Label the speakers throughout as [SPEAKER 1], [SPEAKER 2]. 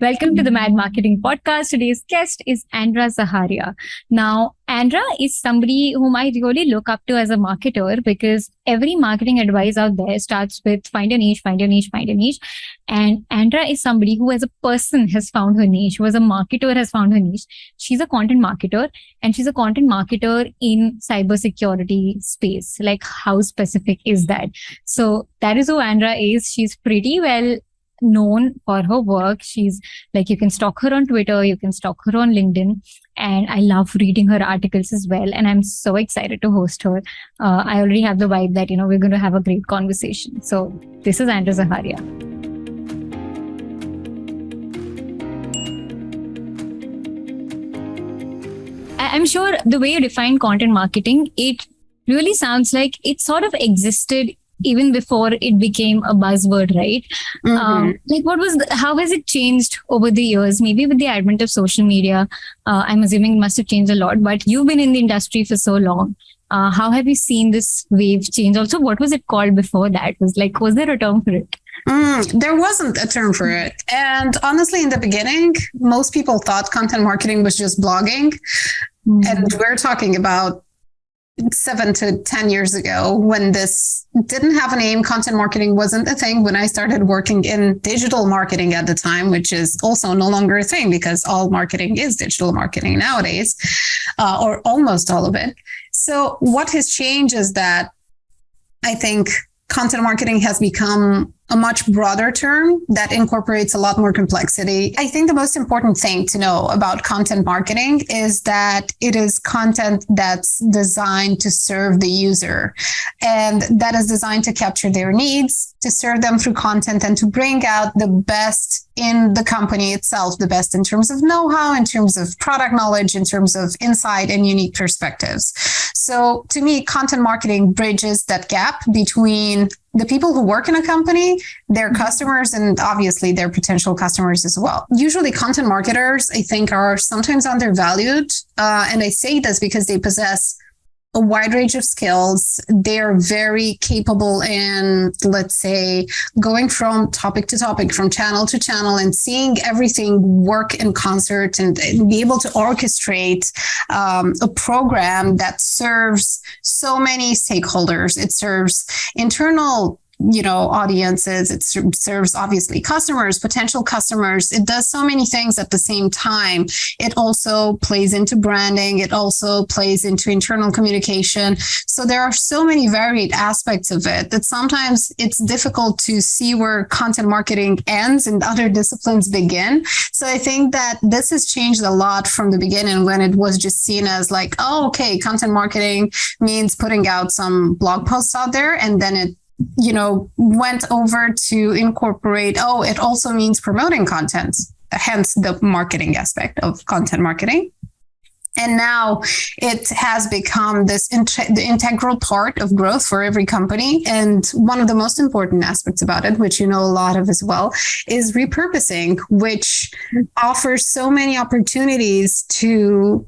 [SPEAKER 1] Welcome to the Mad Marketing Podcast. Today's guest is Andra Zaharia. Now, Andra is somebody whom I really look up to as a marketer because every marketing advice out there starts with find a niche, find a niche, find a niche. And Andra is somebody who as a person has found her niche, who as a marketer has found her niche. She's a content marketer and she's a content marketer in cybersecurity space. Like how specific is that? So that is who Andra is. She's pretty well known for her work. She's like, you can stalk her on Twitter, you can stalk her on LinkedIn, and I love reading her articles as well. And I'm so excited to host her. I already have the vibe that, we're going to have a great conversation. So this is Andra Zaharia. I'm sure the way you define content marketing, it really sounds like it sort of existed even before it became a buzzword, right? How has it changed over the years? Maybe with the advent of social media, I'm assuming it must have changed a lot, but you've been in the industry for so long. How have you seen this wave change? Also, what was it called before that? Was there a term for it?
[SPEAKER 2] There wasn't a term for it. And honestly, in the beginning, most people thought content marketing was just blogging. And we're talking about 7 to 10 years ago when this didn't have a name. Content marketing wasn't a thing when I started working in digital marketing at the time, which is also no longer a thing because all marketing is digital marketing nowadays, or almost all of it. So what has changed is that I think content marketing has become a much broader term that incorporates a lot more complexity. I think the most important thing to know about content marketing is that it is content that's designed to serve the user and that is designed to capture their needs, to serve them through content and to bring out the best in the company itself, the best in terms of know-how, in terms of product knowledge, in terms of insight and unique perspectives. So to me, content marketing bridges that gap between the people who work in a company, their customers, and obviously their potential customers as well. Usually content marketers, I think, are sometimes undervalued. And I say this because they possess a wide range of skills. They're very capable in, let's say, going from topic to topic, from channel to channel, and seeing everything work in concert and be able to orchestrate a program that serves so many stakeholders. It serves internal audiences. It serves obviously customers, potential customers. It does so many things at the same time. It also plays into branding. It also plays into internal communication. So there are so many varied aspects of it that sometimes it's difficult to see where content marketing ends and other disciplines begin. So I think that this has changed a lot from the beginning when it was just seen as like, oh, okay, content marketing means putting out some blog posts out there, and then it went over to incorporate, it also means promoting content, hence the marketing aspect of content marketing. And now it has become this the integral part of growth for every company. And one of the most important aspects about it, which a lot of as well, is repurposing, which offers so many opportunities to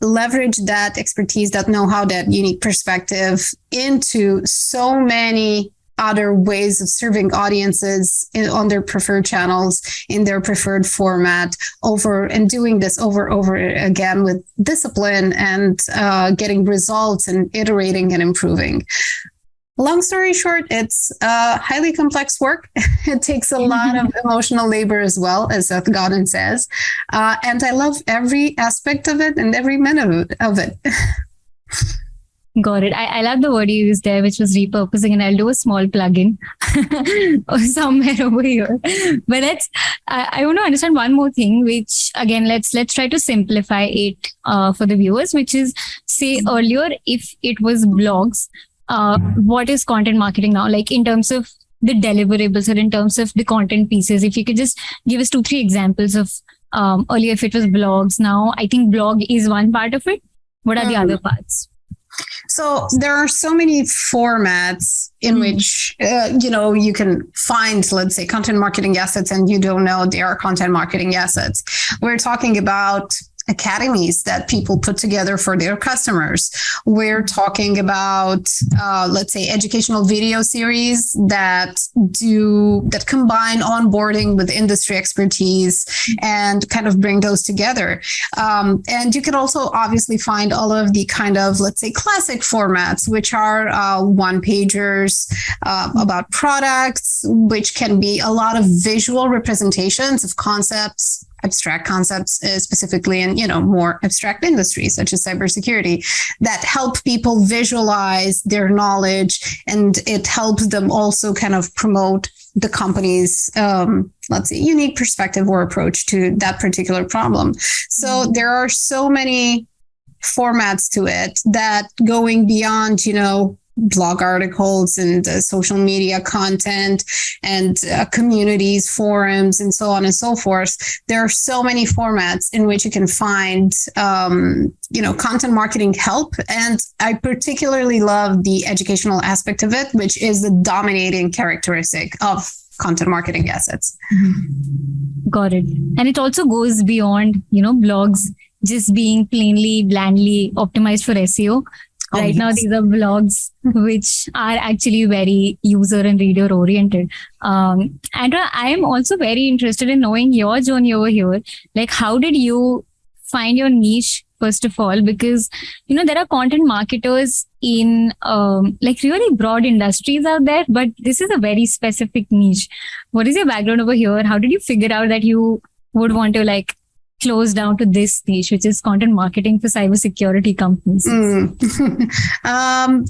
[SPEAKER 2] leverage that expertise, that know-how, that unique perspective into so many other ways of serving audiences on their preferred channels, in their preferred format, and doing this over again with discipline and getting results and iterating and improving. Long story short, it's highly complex work. It takes a lot of emotional labor as well, as Seth Godin says. And I love every aspect of it and every minute of it.
[SPEAKER 1] Got it. I love the word you used there, which was repurposing, and I'll do a small plug-in somewhere over here. But I want to understand one more thing, which again, let's try to simplify it for the viewers, which is, say earlier, if it was blogs, what is content marketing now? Like in terms of the deliverables or in terms of the content pieces, if you could just give us 2-3 examples of earlier if it was blogs. Now, I think blog is one part of it. What are the other parts?
[SPEAKER 2] So there are so many formats in which, you can find, let's say, content marketing assets, and you don't know they are content marketing assets. We're talking about academies that people put together for their customers. We're talking about, let's say, educational video series that combine onboarding with industry expertise and kind of bring those together. And you can also obviously find all of the kind of, let's say, classic formats, which are one-pagers about products, which can be a lot of visual representations of concepts, abstract concepts, specifically in, more abstract industries such as cybersecurity, that help people visualize their knowledge, and it helps them also kind of promote the company's, let's say, unique perspective or approach to that particular problem. So there are so many formats to it that, going beyond, blog articles and social media content and communities, forums, and so on and so forth. There are so many formats in which you can find, content marketing help. And I particularly love the educational aspect of it, which is the dominating characteristic of content marketing assets.
[SPEAKER 1] Got it. And it also goes beyond, blogs just being plainly, blandly optimized for SEO. Right now, these are blogs which are actually very user and reader oriented. Andra, I am also very interested in knowing your journey over here. Like, how did you find your niche, first of all? Because, there are content marketers in really broad industries out there, but this is a very specific niche. What is your background over here? How did you figure out that you would want to close down to this niche, which is content marketing for cybersecurity companies?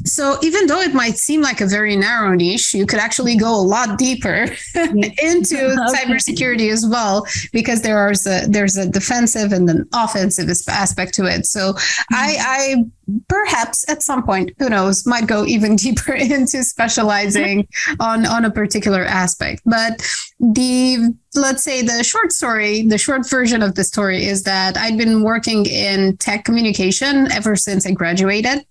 [SPEAKER 2] So even though it might seem like a very narrow niche, you could actually go a lot deeper into cybersecurity as well, because there's a defensive and an offensive aspect to it. So I perhaps at some point, who knows, might go even deeper into specializing on a particular aspect. But let's say the short version of the story is that I'd been working in tech communication ever since I graduated.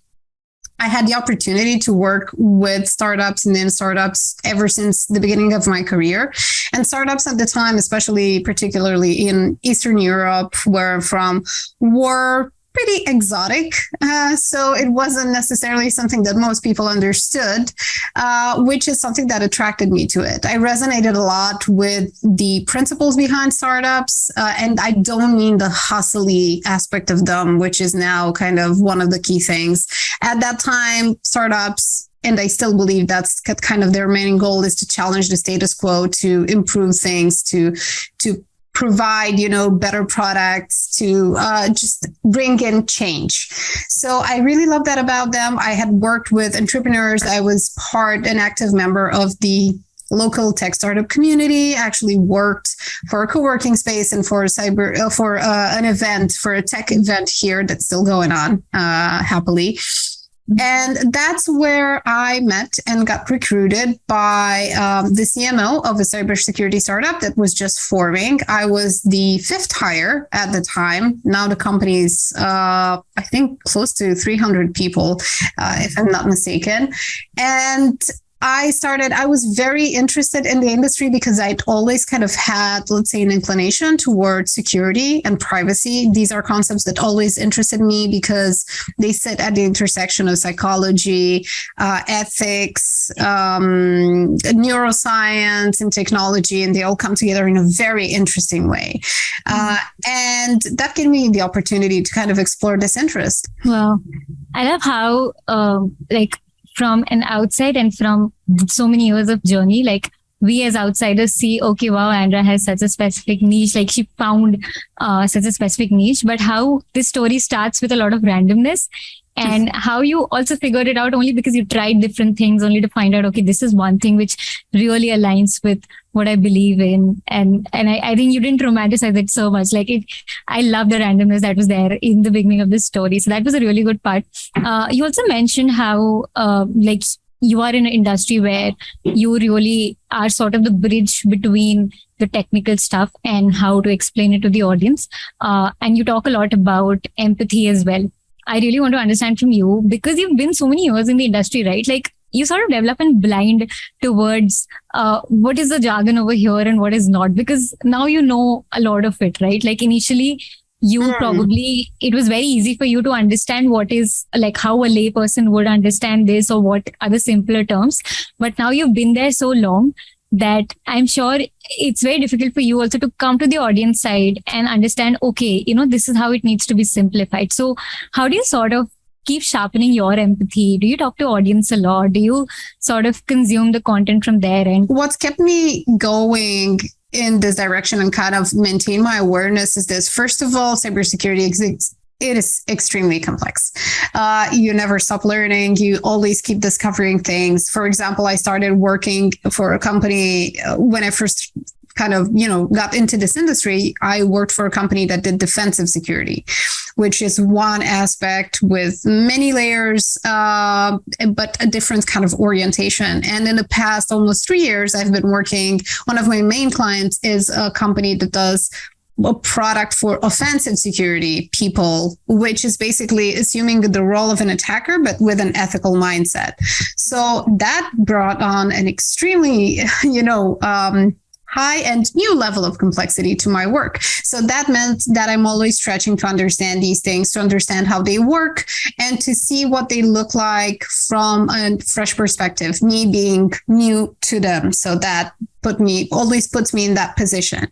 [SPEAKER 2] I had the opportunity to work with startups and in startups ever since the beginning of my career. And startups at the time, particularly in Eastern Europe, were pretty exotic. So it wasn't necessarily something that most people understood, which is something that attracted me to it. I resonated a lot with the principles behind startups. And I don't mean the hustly aspect of them, which is now kind of one of the key things. At that time, startups, and I still believe that's kind of their main goal, is to challenge the status quo, to improve things, to provide, better products, to just bring in change. So I really love that about them. I had worked with entrepreneurs. I was an active member of the local tech startup community, actually worked for a co-working space and for a tech event here that's still going on happily. And that's where I met and got recruited by the CMO of a cybersecurity startup that was just forming. I was the fifth hire at the time. Now the company's, I think, close to 300 people, if I'm not mistaken. And I was very interested in the industry because I'd always kind of had, let's say, an inclination towards security and privacy. These are concepts that always interested me because they sit at the intersection of psychology, ethics, neuroscience, and technology, and they all come together in a very interesting way. And that gave me the opportunity to kind of explore this interest.
[SPEAKER 1] Well, I love how, from an outside and from so many years of journey, we as outsiders see, okay, wow, Andra has such a specific niche, she found such a specific niche, but how this story starts with a lot of randomness, and how you also figured it out only because you tried different things only to find out, okay, this is one thing which really aligns with what I believe in. And I think you didn't romanticize it so much. I love the randomness that was there in the beginning of this story. So that was a really good part. You also mentioned how, you are in an industry where you really are sort of the bridge between the technical stuff and how to explain it to the audience. And you talk a lot about empathy as well. I really want to understand from you, because you've been so many years in the industry, right? You sort of develop a blind towards what is the jargon over here and what is not, because now you know a lot of it, right? Initially, you probably, it was very easy for you to understand what is like how a layperson would understand this or what are the simpler terms. But now you've been there so long that I'm sure it's very difficult for you also to come to the audience side and understand, okay, this is how it needs to be simplified. So how do you sort of keep sharpening your empathy? Do you talk to audience a lot? Do you sort of consume the content from there? And
[SPEAKER 2] what's kept me going in this direction and kind of maintain my awareness is this. First of all, cybersecurity exists. It is extremely complex. You never stop learning. You always keep discovering things. For example, I started working for a company when I first kind of, got into this industry. I worked for a company that did defensive security, which is one aspect with many layers, but a different kind of orientation. And in the past almost 3 years, I've been working. One of my main clients is a company that does a product for offensive security people, which is basically assuming the role of an attacker, but with an ethical mindset. So that brought on an extremely, high and new level of complexity to my work. So that meant that I'm always stretching to understand these things, to understand how they work, and to see what they look like from a fresh perspective, me being new to them. So that always puts me in that position.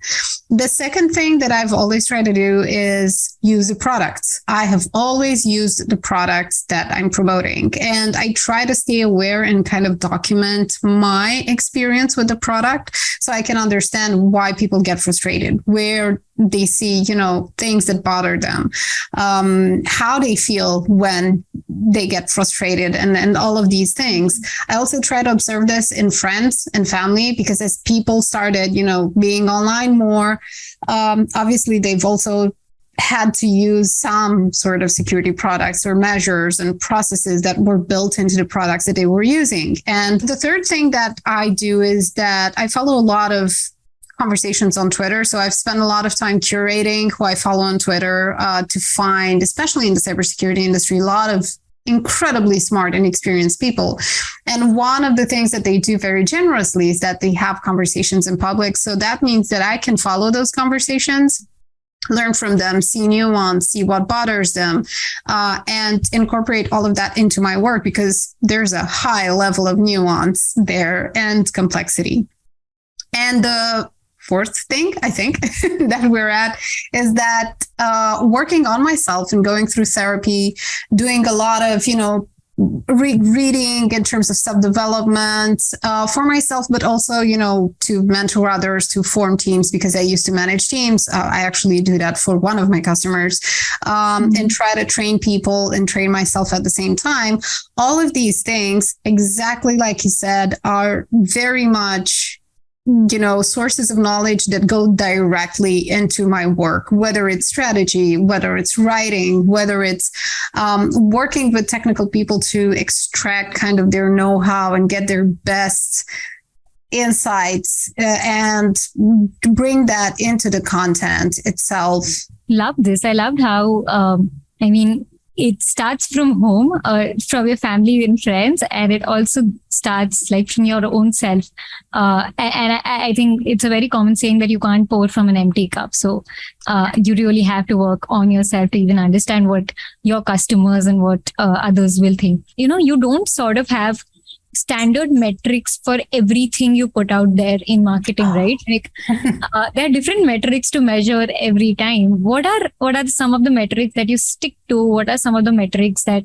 [SPEAKER 2] The second thing that I've always tried to do is use the products. I have always used the products that I'm promoting, and I try to stay aware and kind of document my experience with the product so I can understand why people get frustrated, where they see, things that bother them, how they feel when they get frustrated, and all of these things. I also try to observe this in friends and family, because as people started, being online more, obviously they've also had to use some sort of security products or measures and processes that were built into the products that they were using. And the third thing that I do is that I follow a lot of conversations on Twitter. So I've spent a lot of time curating who I follow on Twitter to find, especially in the cybersecurity industry, a lot of incredibly smart and experienced people. And one of the things that they do very generously is that they have conversations in public. So that means that I can follow those conversations, learn from them, see nuance, see what bothers them, and incorporate all of that into my work, because there's a high level of nuance there and complexity. And the fourth thing, I think, that we're at is that working on myself and going through therapy, doing a lot of, reading in terms of self-development for myself, but also, to mentor others, to form teams, because I used to manage teams. I actually do that for one of my customers, and try to train people and train myself at the same time. All of these things, exactly like you said, are very much sources of knowledge that go directly into my work, whether it's strategy, whether it's writing, whether it's working with technical people to extract kind of their know-how and get their best insights and bring that into the content itself.
[SPEAKER 1] Love this. I loved how, it starts from home, from your family and friends, and it also starts like from your own self. And I think it's a very common saying that you can't pour from an empty cup. So you really have to work on yourself to even understand what your customers and what others will think. You don't sort of have standard metrics for everything you put out there in marketing, right? Like there are different metrics to measure every time. What are some of the metrics that you stick to? What are some of the metrics that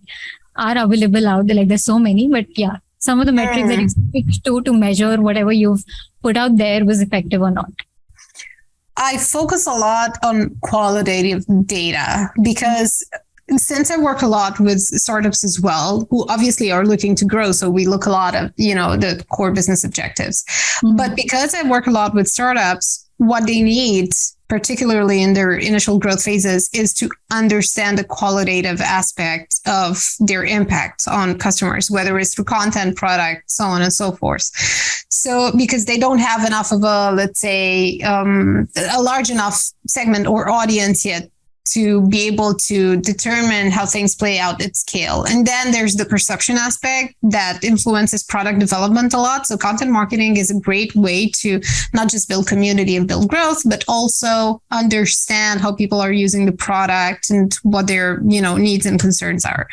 [SPEAKER 1] are available out there? Like there's so many, but yeah, some of the metrics that you stick to measure whatever you've put out there was effective or not.
[SPEAKER 2] I focus a lot on qualitative data, because since I work a lot with startups as well, who obviously are looking to grow, so we look a lot at, the core business objectives. But because I work a lot with startups, what they need, particularly in their initial growth phases, is to understand the qualitative aspect of their impact on customers, whether it's through content, product, so on and so forth. So because they don't have enough of a, let's say, a large enough segment or audience yet to be able to determine how things play out at scale. And then there's the perception aspect that influences product development a lot. So content marketing is a great way to not just build community and build growth, but also understand how people are using the product and what their, needs and concerns are.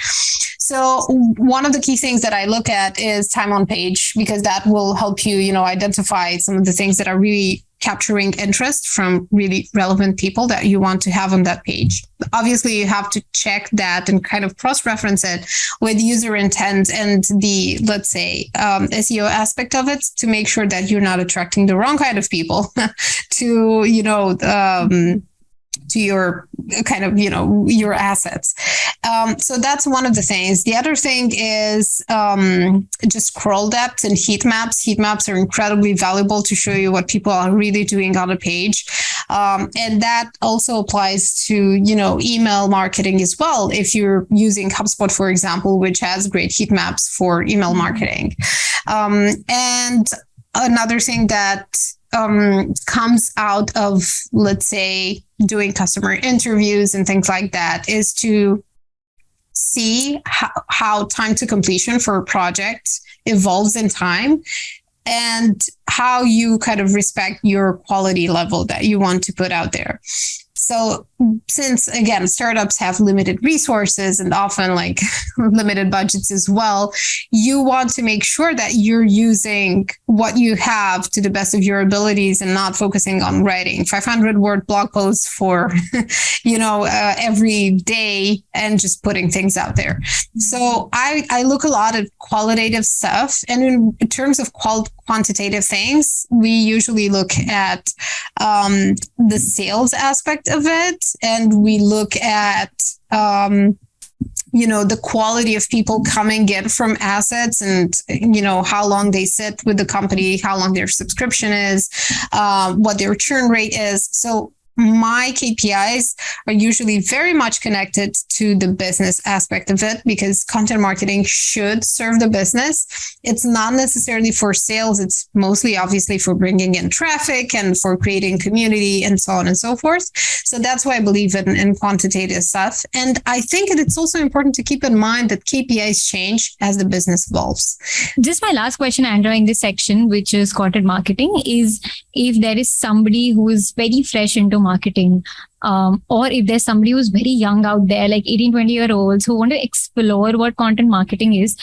[SPEAKER 2] So one of the key things that I look at is time on page, because that will help you, identify some of the things that are really capturing interest from really relevant people that you want to have on that page. Obviously, you have to check that and kind of cross-reference it with user intent and the, let's say, SEO aspect of it to make sure that you're not attracting the wrong kind of people to, to your kind of, your assets. So that's one of the things. The other thing is just scroll depth and heat maps. Heat maps are incredibly valuable to show you what people are really doing on a page. And that also applies to, email marketing as well. If you're using HubSpot, for example, which has great heat maps for email marketing. And another thing that comes out of, let's say, doing customer interviews and things like that is to see how time to completion for a project evolves in time and how you kind of respect your quality level that you want to put out there. So since, again, startups have limited resources and often like limited budgets as well, you want to make sure that you're using what you have to the best of your abilities and not focusing on writing 500-word blog posts for, every day and just putting things out there. So I look a lot at qualitative stuff. And in terms of quantitative things, we usually look at the sales aspect of it. And we look at, the quality of people coming in from assets and, how long they sit with the company, how long their subscription is, what their churn rate is. So my KPIs are usually very much connected to the business aspect of it because content marketing should serve the business. It's not necessarily for sales. It's mostly obviously for bringing in traffic and for creating community and so on and so forth. So that's why I believe in quantitative stuff. And I think it's also important to keep in mind that KPIs change as the business evolves.
[SPEAKER 1] Just my last question, Andra, in this section, which is content marketing, is if there is somebody who is very fresh into marketing, or if there's somebody who's very young out there, like 18, 20-year-olds who want to explore what content marketing is,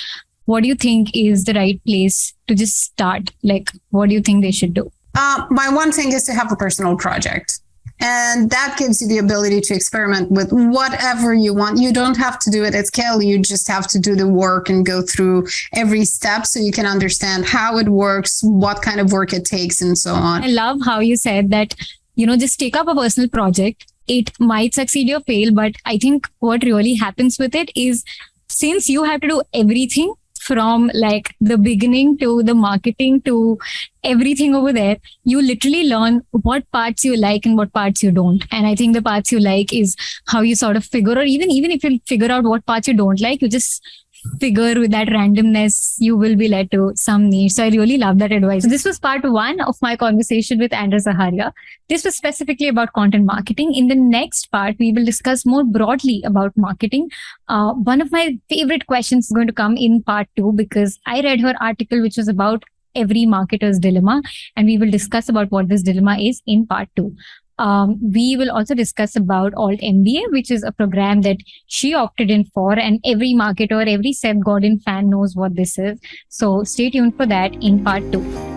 [SPEAKER 1] what do you think is the right place to just start? Like, what do you think they should do?
[SPEAKER 2] My one thing is to have a personal project. And that gives you the ability to experiment with whatever you want. You don't have to do it at scale. You just have to do the work and go through every step so you can understand how it works, what kind of work it takes, and so on.
[SPEAKER 1] I love how you said that, just take up a personal project. It might succeed or fail, but I think what really happens with it is since you have to do everything from like the beginning to the marketing to everything over there, you literally learn what parts you like and what parts you don't. And I think the parts you like is how you sort of figure, or even if you figure out what parts you don't like, you just figure with that randomness, you will be led to some niche. So I really love that advice. So this was part 1 of my conversation with Andra Zaharia. This was specifically about content marketing. In the next part, we will discuss more broadly about marketing. One of my favorite questions is going to come in part 2 because I read her article, which was about every marketer's dilemma. And we will discuss about what this dilemma is in part 2. We will also discuss about Alt MBA, which is a program that she opted in for, and every marketer, every Seth Godin fan knows what this is. So stay tuned for that in part 2.